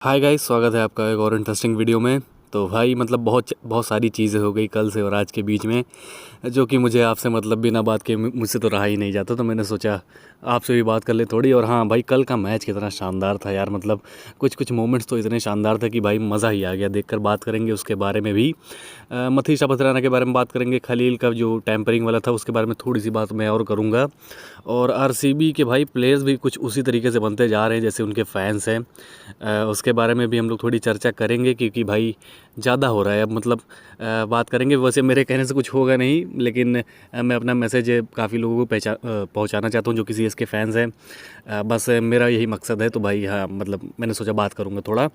Hi guys, स्वागत है आपका एक और इंटरेस्टिंग वीडियो में। तो भाई मतलब बहुत बहुत सारी चीज़ें हो गई कल से और आज के बीच में, जो कि मुझे आपसे मतलब बिना बात के मुझसे तो रहा ही नहीं जाता। तो मैंने सोचा आपसे भी बात कर ले थोड़ी। और हाँ भाई, कल का मैच कितना शानदार था यार। मतलब कुछ कुछ मोमेंट्स तो इतने शानदार थे कि भाई मज़ा ही आ गया देखकर। बात करेंगे उसके बारे में भी। मथीशा पथराना के बारे में बात करेंगे। खलील का जो टैंपरिंग वाला था उसके बारे में थोड़ी सी बात मैं और करूँगा। और आरसीबी के भाई प्लेयर्स भी कुछ उसी तरीके से बनते जा रहे हैं जैसे उनके फैंस हैं। उसके बारे में भी हम लोग थोड़ी चर्चा करेंगे, क्योंकि भाई ज़्यादा हो रहा है अब। मतलब बात करेंगे। वैसे मेरे कहने से कुछ होगा नहीं, लेकिन मैं अपना मैसेज काफ़ी लोगों को पहुंचाना चाहता हूं जो किसी इसके फैंस हैं। बस मेरा यही मकसद है। तो भाई हाँ, मतलब मैंने सोचा बात करूंगा थोड़ा।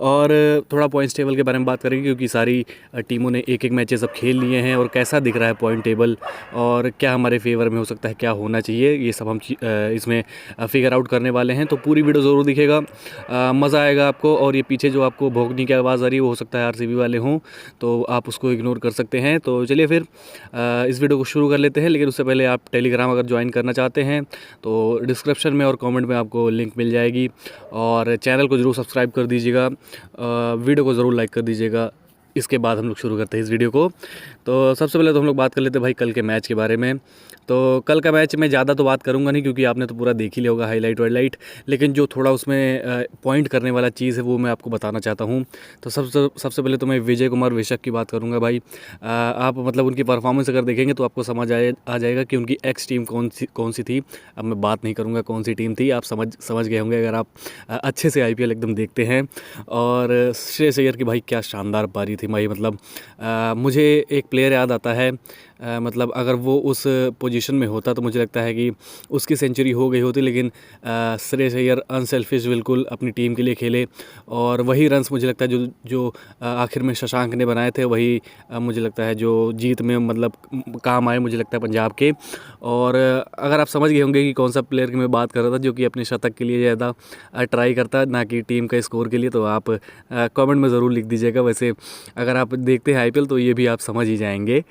और थोड़ा पॉइंट्स टेबल के बारे में बात करेंगे, क्योंकि सारी टीमों ने एक एक मैचेस अब खेल लिए हैं और कैसा दिख रहा है पॉइंट टेबल, और क्या हमारे फेवर में हो सकता है, क्या होना चाहिए, ये सब हम इसमें फिगर आउट करने वाले हैं। तो पूरी वीडियो ज़रूर दिखेगा, मज़ा आएगा आपको। और ये पीछे जो आपको भौंकने की आवाज़ आ रही है वो हो सकता है आरसीबी वाले हों, तो आप उसको इग्नोर कर सकते हैं। तो चलिए फिर इस वीडियो को शुरू कर लेते हैं। लेकिन उससे पहले आप टेलीग्राम अगर ज्वाइन करना चाहते हैं तो डिस्क्रिप्शन में और कमेंट में आपको लिंक मिल जाएगी। और चैनल को ज़रूर सब्सक्राइब कर दीजिएगा, वीडियो को ज़रूर लाइक कर दीजिएगा। इसके बाद हम लोग शुरू करते हैं इस वीडियो को। तो सबसे पहले तो हम लोग बात कर लेते हैं भाई कल के मैच के बारे में। तो कल का मैच में ज़्यादा तो बात करूंगा नहीं, क्योंकि आपने तो पूरा देख ही लिया होगा हाईलाइट वाईलाइट। लेकिन जो थोड़ा उसमें पॉइंट करने वाला चीज़ है वो मैं आपको बताना चाहता हूँ। तो सबसे पहले तो मैं विजय कुमार विशक की बात करूँगा भाई। आप मतलब उनकी परफॉर्मेंस अगर देखेंगे तो आपको समझ आ जाएगा कि उनकी एक्स टीम कौन सी थी। अब मैं बात नहीं करूँगा कौन सी टीम थी, आप समझ गए होंगे अगर आप अच्छे से आईपीएल एकदम देखते हैं। और श्रेयस अय्यर की भाई क्या शानदार पारी थी भाई। मतलब मुझे एक प्लेयर याद आता है। मतलब अगर वो उस पोजीशन में होता तो मुझे लगता है कि उसकी सेंचुरी हो गई होती। लेकिन श्रेयस अय्यर अनसेल्फिश बिल्कुल अपनी टीम के लिए खेले, और वही रन्स मुझे लगता है जो जो आखिर में शशांक ने बनाए थे, वही मुझे लगता है जो जीत में मतलब काम आए मुझे लगता है पंजाब के। और अगर आप समझ गए होंगे कि कौन सा प्लेयर की मैं बात कर रहा था, जो कि अपने शतक के लिए ज़्यादा ट्राई करता है, ना कि टीम का स्कोर के लिए, तो आप कमेंट में ज़रूर लिख दीजिएगा। वैसे अगर आप देखते हैं आईपीएल तो ये भी आप समझ ही जाएंगे।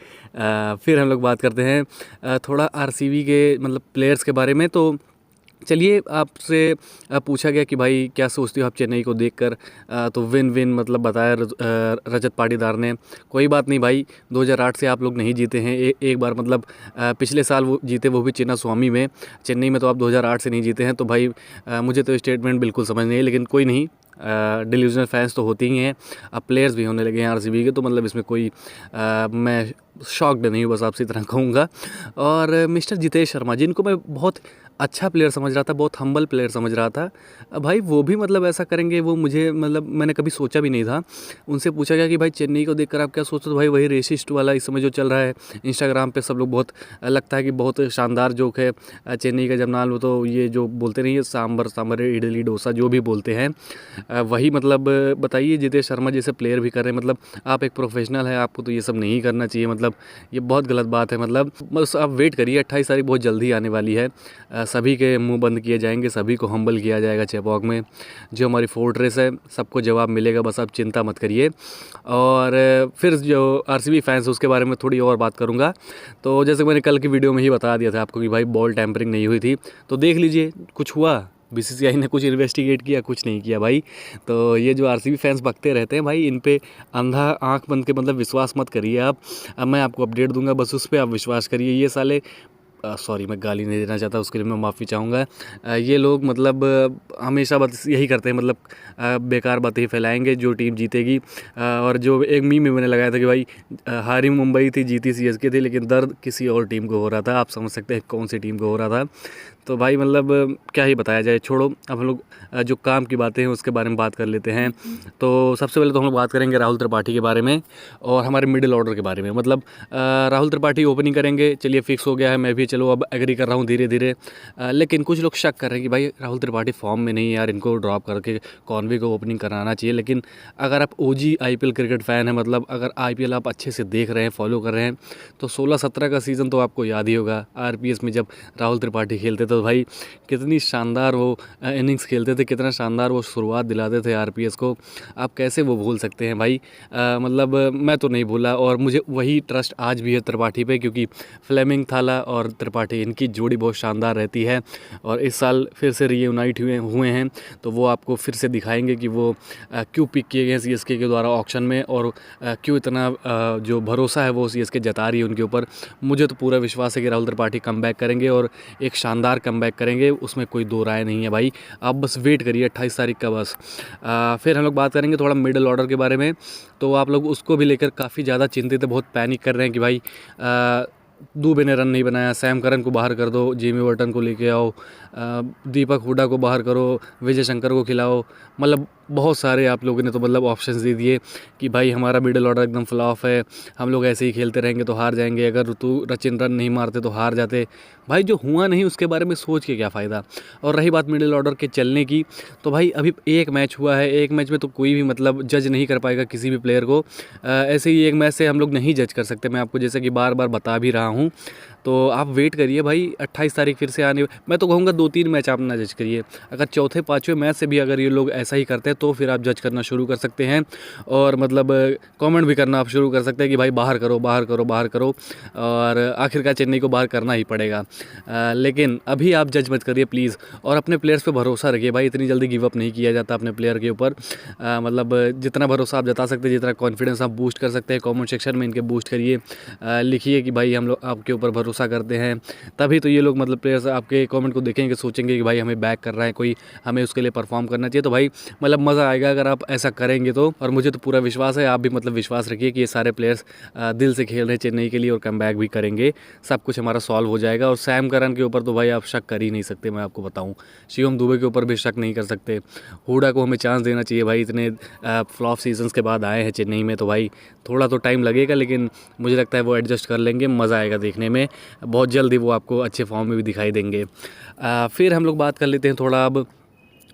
फिर हम लोग बात करते हैं थोड़ा आरसीबी के मतलब प्लेयर्स के बारे में। तो चलिए, आपसे पूछा गया कि भाई क्या सोचते हो आप चेन्नई को देखकर। तो विन विन मतलब बताया रजत पाटीदार ने। कोई बात नहीं भाई, 2008 से आप लोग नहीं जीते हैं। एक बार मतलब पिछले साल वो जीते, वो भी चिन्ना स्वामी में। चेन्नई में तो आप 2008 से नहीं जीते हैं। तो भाई मुझे तो स्टेटमेंट बिल्कुल समझ नहीं है, लेकिन कोई नहीं। डिल्यूजनल फैंस तो होते ही हैं, अब प्लेयर्स भी होने लगे हैं आरसीबी के। तो मतलब इसमें कोई मैं शॉक्ड नहीं हूँ, बस आपसे इतना कहूँगा। और मिस्टर जितेश शर्मा, जिनको मैं बहुत अच्छा प्लेयर समझ रहा था, बहुत हम्बल प्लेयर समझ रहा था, भाई वो भी मतलब ऐसा करेंगे, वो मुझे मतलब मैंने कभी सोचा भी नहीं था। उनसे पूछा गया कि भाई चेन्नई को देखकर आप क्या सोचते हो। तो भाई वही रेसिस्ट वाला इस समय जो चल रहा है इंस्टाग्राम पे, सब लोग बहुत लगता है कि बहुत शानदार जोक है चेन्नई का जब नाम लो तो ये जो बोलते नहीं है सांबर सांबर इडली डोसा जो भी बोलते हैं, वही मतलब बताइए जितेश शर्मा जैसे प्लेयर भी कर रहे हैं। मतलब आप एक प्रोफेशनल है, आपको तो ये सब नहीं करना चाहिए। मतलब ये बहुत गलत बात है। मतलब बस आप वेट करिए, 28 तारीख बहुत जल्दी आने वाली है। सभी के मुंह बंद किए जाएंगे, सभी को हम्बल किया जाएगा चेपॉक में। जो हमारी फोर्ट्रेस है सबको जवाब मिलेगा, बस आप चिंता मत करिए। और फिर जो आरसीबी फैंस उसके बारे में थोड़ी और बात करूँगा। तो जैसे मैंने कल की वीडियो में ही बता दिया था आपको कि भाई बॉल टैंपरिंग नहीं हुई थी, तो देख लीजिए कुछ हुआ। बीसीसीआई ने कुछ इन्वेस्टिगेट किया, कुछ नहीं किया भाई। तो ये जो आरसीबी फैंस बकते रहते हैं भाई, इन पे अंधा आंख बंद के मतलब विश्वास मत करिए आप। अब मैं आपको अपडेट दूंगा, बस उस पर आप विश्वास करिए। ये साले सॉरी, मैं गाली नहीं देना चाहता, उसके लिए मैं माफ़ी चाहूँगा। ये लोग मतलब हमेशा बस यही करते हैं, मतलब बेकार बातें ही फैलाएंगे। जो टीम जीतेगी और जो एक मीम में मैंने लगाया था कि भाई हारी मुंबई थी, जीती सीएसके थी, लेकिन दर्द किसी और टीम को हो रहा था। आप समझ सकते हैं कौन सी टीम को हो रहा था। तो भाई मतलब क्या ही बताया जाए, छोड़ो। अब हम लोग जो काम की बातें हैं उसके बारे में बात कर लेते हैं। तो सबसे पहले तो हम लोग बात करेंगे राहुल त्रिपाठी के बारे में और हमारे मिडिल ऑर्डर के बारे में। मतलब राहुल त्रिपाठी ओपनिंग करेंगे, चलिए फिक्स हो गया है। मैं भी चलो अब एग्री कर रहा हूँ धीरे धीरे। लेकिन कुछ लोग शक कर रहे हैं कि भाई राहुल त्रिपाठी फॉर्म में नहीं है यार, इनको ड्रॉप करके कॉन्वे को ओपनिंग कराना चाहिए। लेकिन अगर आप ओजी आईपीएल क्रिकेट फ़ैन हैं, मतलब अगर आईपीएल आप अच्छे से देख रहे हैं, फॉलो कर रहे हैं, तो 16-17 का सीज़न तो आपको याद ही होगा। आरपीएस में जब राहुल त्रिपाठी खेलते थे तो भाई कितनी शानदार वो इनिंग्स खेलते थे, कितना शानदार वो शुरुआत दिलाते थे आरपीएस को। आप कैसे वो भूल सकते हैं भाई। मतलब मैं तो नहीं भूला, और मुझे वही ट्रस्ट आज भी है त्रिपाठी पे, क्योंकि फ्लेमिंग थाला और त्रिपाठी इनकी जोड़ी बहुत शानदार रहती है। और इस साल फिर से रीयूनाइट हुए हैं, तो वो आपको फिर से दिखाएंगे कि वो क्यों पिक किए गए सीएसके के द्वारा ऑक्शन में, और क्यों इतना जो भरोसा है वो सीएसके जता रही है उनके ऊपर। मुझे तो पूरा विश्वास है कि राहुल त्रिपाठी कमबैक करेंगे और एक शानदार कमबैक करेंगे, उसमें कोई दो राय नहीं है भाई। आप बस वेट करिए 28 तारीख का बस। फिर हम लोग बात करेंगे थोड़ा मिडिल ऑर्डर के बारे में। तो आप लोग उसको भी लेकर काफ़ी ज़्यादा चिंतित है, बहुत पैनिक कर रहे हैं कि भाई दुबे ने रन नहीं बनाया, सैम करन को बाहर कर दो, जिमी बर्टन को लेके आओ, दीपक हुडा को बाहर करो, विजय शंकर को खिलाओ। मतलब बहुत सारे आप लोगों ने तो मतलब ऑप्शंस दे दिए कि भाई हमारा मिडिल ऑर्डर एकदम फ्लॉप है, हम लोग ऐसे ही खेलते रहेंगे तो हार जाएंगे, अगर सचिन रन नहीं मारते तो हार जाते। भाई जो हुआ नहीं उसके बारे में सोच के क्या फ़ायदा। और रही बात मिडिल ऑर्डर के चलने की, तो भाई अभी एक मैच हुआ है, एक मैच में तो कोई भी मतलब जज नहीं कर पाएगा किसी भी प्लेयर को। ऐसे ही एक मैच से हम लोग नहीं जज कर सकते, मैं आपको जैसे कि बार बार बता भी रहा हूँ। तो आप वेट करिए भाई, 28 तारीख फिर से आने, मैं तो कहूँगा 2-3 मैच आप ना जज करिए। अगर चौथे पाँचवें मैच से भी अगर ये लोग ऐसा ही करते हैं तो फिर आप जज करना शुरू कर सकते हैं, और मतलब कमेंट भी करना आप शुरू कर सकते हैं कि भाई बाहर करो, बाहर करो, बाहर करो। और आखिरकार चेन्नई को बाहर करना ही पड़ेगा। लेकिन अभी आप जज मत करिए प्लीज़, और अपने प्लेयर्स पे भरोसा रखिए भाई, इतनी जल्दी गिव अप नहीं किया जाता अपने प्लेयर के ऊपर। मतलब जितना भरोसा आप जता सकते हैं, जितना कॉन्फिडेंस आप बूस्ट कर सकते हैं, कमेंट सेक्शन में इनके बूस्ट करिए, लिखिए कि भाई हम लोग आपके ऊपर भरोसा करते हैं। तभी तो ये लोग मतलब प्लेयर्स आपके कमेंट को देखेंगे, सोचेंगे कि भाई हमें बैक कर रहा है कोई, हमें उसके लिए परफॉर्म करना चाहिए। तो भाई मतलब मज़ा आएगा अगर आप ऐसा करेंगे तो। और मुझे तो पूरा विश्वास है, आप भी मतलब विश्वास रखिए कि ये सारे प्लेयर्स दिल से खेल रहे हैं चेन्नई के लिए और कम बैक भी करेंगे, सब कुछ हमारा सॉल्व हो जाएगा। और सैम करन के ऊपर तो भाई आप शक कर ही नहीं सकते, मैं आपको बताऊँ। शिवम दुबे के ऊपर भी शक नहीं कर सकते। हुडा को हमें चांस देना चाहिए भाई, इतने फ्लॉप सीजन्स के बाद आए हैं चेन्नई में, तो भाई थोड़ा तो टाइम लगेगा, लेकिन मुझे लगता है वो एडजस्ट कर लेंगे, मज़ा आएगा देखने में। बहुत जल्दी वो आपको अच्छे फॉर्म में भी दिखाई देंगे। फिर हम लोग बात कर लेते हैं थोड़ा अब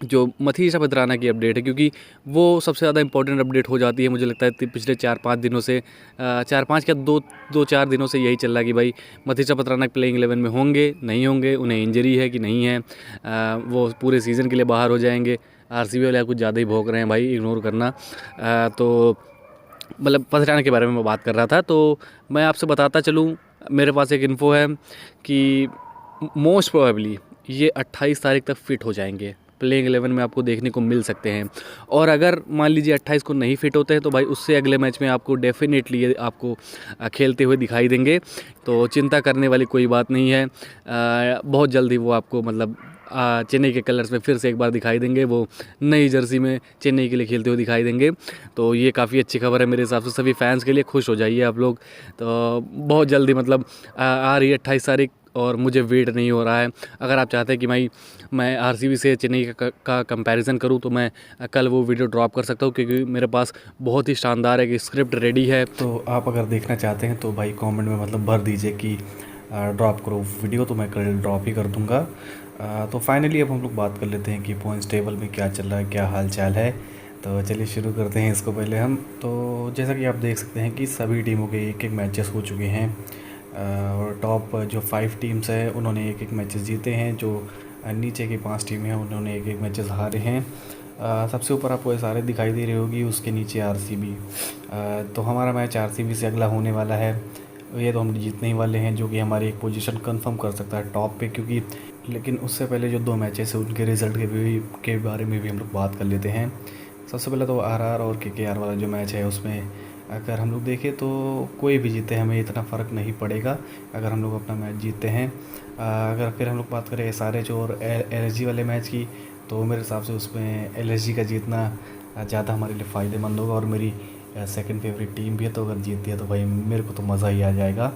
जो मथीसा पत्राना की अपडेट है, क्योंकि वो सबसे ज़्यादा इंपॉर्टेंट अपडेट हो जाती है मुझे लगता है पिछले 4-5 दिनों से, 4-5 क्या 2-4 दिनों से यही चल रहा है कि भाई मथीसा पत्राना प्लेइंग 11 में होंगे नहीं होंगे, उन्हें इंजरी है कि नहीं है, वो पूरे सीज़न के लिए बाहर हो जाएंगे। आरसीबी वाले कुछ ज़्यादा ही भौंक रहे हैं भाई, इग्नोर करना। तो मतलब पत्राना के बारे में मैं बात कर रहा था, तो मैं आपसे बताता चलूँ, मेरे पास एक इन्फो है कि मोस्ट प्रोबेबली ये 28 तारीख तक फिट हो जाएंगे, प्लेइंग 11 में आपको देखने को मिल सकते हैं। और अगर मान लीजिए 28 को नहीं फिट होते हैं तो भाई उससे अगले मैच में आपको डेफिनेटली ये आपको खेलते हुए दिखाई देंगे, तो चिंता करने वाली कोई बात नहीं है। बहुत जल्दी वो आपको मतलब चेन्नई के कलर्स में फिर से एक बार दिखाई देंगे, वो नई जर्सी में चेन्नई के लिए खेलते हुए दिखाई देंगे। तो ये काफ़ी अच्छी खबर है मेरे हिसाब से, सभी फैंस के लिए खुश हो जाइए आप लोग। तो बहुत जल्दी मतलब आ रही है 28 तारीख, और मुझे वेट नहीं हो रहा है। अगर आप चाहते हैं कि भाई मैं आरसीबी से चेन्नई का कंपैरिजन करूं, तो मैं कल वो वीडियो ड्रॉप कर सकता हूं, क्योंकि मेरे पास बहुत ही शानदार एक स्क्रिप्ट रेडी है। तो आप अगर देखना चाहते हैं तो भाई कमेंट में मतलब भर दीजिए कि ड्रॉप करो वीडियो, तो मैं कल ड्रॉप ही कर दूंगा। तो फाइनली अब हम लोग बात कर लेते हैं कि पॉइंट्स टेबल में क्या चल रहा है, क्या हाल चाल है। तो चलिए शुरू करते हैं इसको पहले हम। तो जैसा कि आप देख सकते हैं कि सभी टीमों के एक एक मैचेस हो चुके हैं, और टॉप जो 5 टीम्स हैं उन्होंने एक एक मैचेस जीते हैं, जो नीचे की 5 टीमें हैं उन्होंने एक एक मैचेस हारे हैं। सबसे ऊपर आपको सारे दिखाई दे रही होगी, उसके नीचे आरसीबी। तो हमारा मैच आरसीबी से अगला होने वाला है, ये तो हम जीतने ही वाले हैं, जो कि हमारी एक पोजीशन कंफर्म कर सकता है टॉप पे। क्योंकि लेकिन उससे पहले जो 2 मैचेस हैं उनके रिज़ल्ट के बारे में भी हम लोग बात कर लेते हैं। सबसे पहले तो आरआर और केकेआर वाला जो मैच है, उसमें अगर हम लोग देखें तो कोई भी जीते हमें इतना फ़र्क नहीं पड़ेगा अगर हम लोग अपना मैच जीतते हैं। अगर फिर हम लोग बात करें एसआरएच और एलएसजी वाले मैच की, तो मेरे हिसाब से उसमें एलएसजी का जीतना ज़्यादा हमारे लिए फ़ायदेमंद होगा, और मेरी सेकंड फेवरेट टीम भी है, तो अगर जीतती है तो भाई मेरे को तो मज़ा ही आ जाएगा।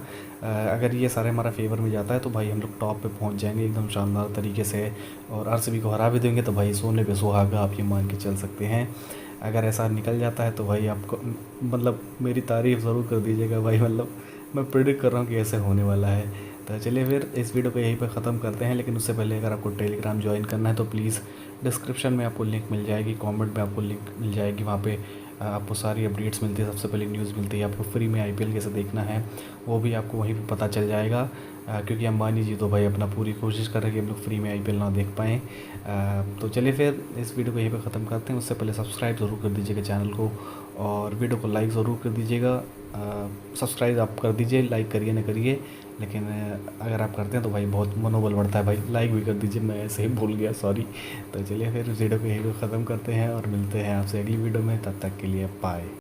अगर ये सारे हमारा फेवर में जाता है तो भाई हम लोग टॉप पे पहुंच जाएंगे एकदम शानदार तरीके से, और आरसीबी को हरा भी देंगे, तो भाई सोने पे सुहागा आप ये मान के चल सकते हैं। अगर ऐसा निकल जाता है तो भाई आपको मतलब मेरी तारीफ़ ज़रूर कर दीजिएगा भाई, मतलब मैं प्रेडिक्ट कर रहा हूँ कि ऐसे होने वाला है। तो चलिए फिर इस वीडियो को यहीं पर ख़त्म करते हैं, लेकिन उससे पहले अगर आपको टेलीग्राम ज्वाइन करना है तो प्लीज़ डिस्क्रिप्शन में आपको लिंक मिल जाएगी, कमेंट में आपको लिंक मिल जाएगी, वहाँ पे आपको सारी अपडेट्स मिलती है, सबसे पहले न्यूज़ मिलती है। आपको फ्री में IPL कैसे देखना है वो भी आपको वहीं पे पता चल जाएगा, क्योंकि अंबानी जी तो भाई अपना पूरी कोशिश कर रहे हैं कि हम लोग फ्री में IPL ना देख पाएँ। तो चलिए फिर इस वीडियो को यहीं पे ख़त्म करते हैं। उससे पहले सब्सक्राइब ज़रूर कर दीजिएगा चैनल को, और वीडियो को लाइक ज़रूर कर दीजिएगा। सब्सक्राइब आप कर दीजिए, लाइक करिए ना करिए, लेकिन अगर आप करते हैं तो भाई बहुत मनोबल बढ़ता है। भाई लाइक भी कर दीजिए, मैं ऐसे ही भूल गया, सॉरी। तो चलिए फिर वीडियो को यहीं पे ख़त्म करते हैं और मिलते हैं आपसे अगली वीडियो में। तब तक के लिए बाय।